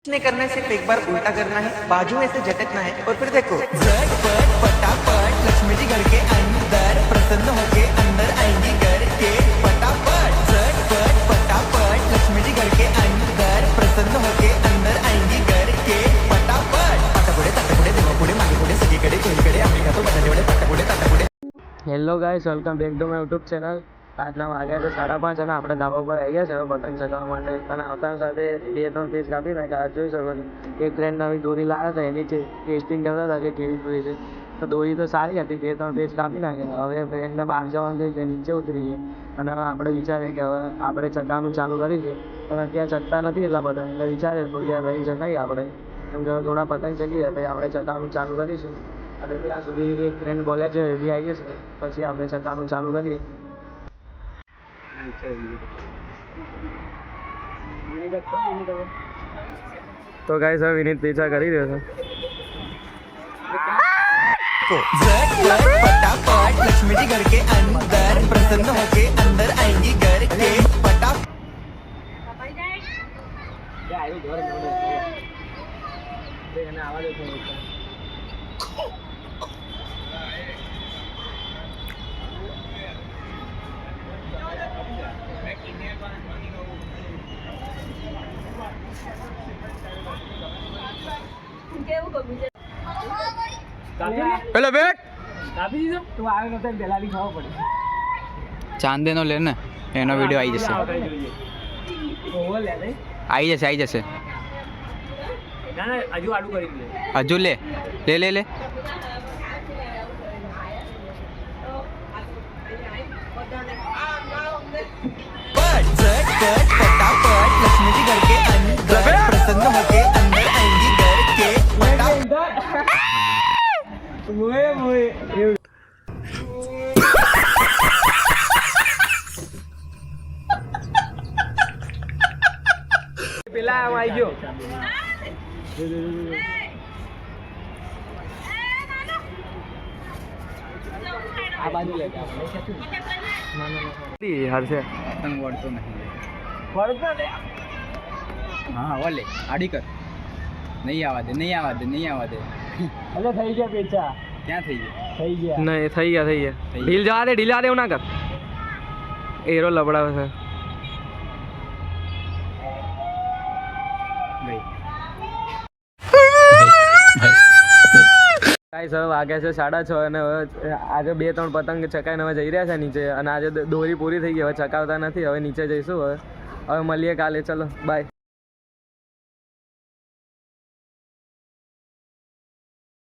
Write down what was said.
ने करना है सिर्फ एक बार उल्टा करना है, बाजू में से झटकना है और फिर देखो झटपट फटाफट लक्ष्मी जी घर के अंदर प्रसन्न होके अंदर आएंगी घर के फटाफट झटपट फटाफट लक्ष्मी जी घर के अंदर प्रसन्न होके अंदर आएंगी घर के फटाफट पटापुडे तटापुडे देवापुडे मागे पुडे सगळीकडे चोहीकडे आम्ही खातो बटाटेवडे पटापुडे तटापुडे. Hello guys, welcome back to my YouTube channel. આજના વાગ્યા તો 5:30 અને આપણે ધાબા પર આવી ગયા છે પતંગ ચગાવવા માટે. અને આવતા સાથે 2-3 પીસ કાપી નાખ્યા. જોઈ શકો છો, એક ફ્રેન્ડ નવી દોરી લાવ્યા હતા, એની ટેસ્ટિંગ કરતા હતા કે કેવી દોરી છે. તો દોરી તો સારી હતી, 2-3 પીસ કાપી નાખ્યા. હવે ફ્રેન્ડને બહાર જવાનું થઈ છે, નીચે ઉતરી ગઈ. અને હવે આપણે વિચારીએ કે હવે આપણે ચગાવવાનું ચાલુ કરીશું. પણ અત્યારે ચગતા નથી એટલા પતંગ, એટલે વિચારીએ થોડી વાર રહી ચગાવીએ આપણે. કેમ કે થોડા પતંગ ચગીએ પછી આપણે ચગાવવાનું ચાલુ કરીશું. અને ત્યાં સુધી એક ફ્રેન્ડ બોલ્યા છે, એવી આવી છે, પછી આપણે ચગાવવાનું ચાલુ કરીએ. તો ગાઈસ, હવે વિનીત પીછા કરી રહ્યો છે. फटाफट लक्ष्मी जी घर के अंदर प्रसन्न होके अंदर आएंगी घर के फटाफट. પેલો બેટ કાપી દીધો તું આવે નતો દલાલી ખાવા પડે. ચાંદેનો લે ને, એનો વિડીયો આવી જશે. આવી જશે. ના ના, હજુ આડું કરી દે. હજુ લે. झटपट फटाफट लक्ष्मी जी घर के अंदर प्रसन्न होके अंदर आएंगी घर के फटाफट. પેલા આવી ગયો. આ બાજુ લેતા હરશે પતંગ વળતો નહીં. વળતો ને. હા, વલે આડી કર. નહીં આવવા દે. એટલે થઈ ગયા પેચા. ક્યાં થઈ ગયું? થઈ ગયા. નહીં, થઈ ગયા ઢીલ જવા દે એવું ના કર. એરો લબડાવે છે. ગઈ. ગાઈસ, હવે વાગ્યા છે 6:30 અને હવે આજે 2-3 પતંગ ચકાઈને હવે જઈ રહ્યા છે નીચે. અને આજે દોરી પૂરી થઈ ગઈ, હવે ચકાવતા નથી. હવે નીચે જઈશું. હવે મળીએ કાલે. ચલો બાય.